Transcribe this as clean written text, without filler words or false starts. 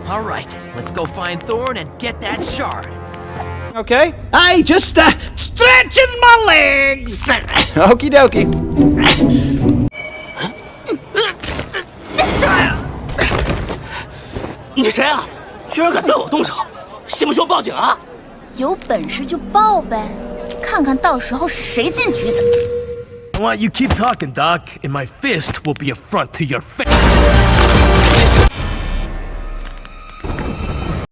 All right, let's go find Thorn and get that shard. Okay. I just stretching my legs. Okie dokie. 你是谁啊？居然敢对我动手，信不信我报警啊？有本事就报呗，看看到时候谁进局子。 I want you keep talking, Doc, and my fist will be a front to your face.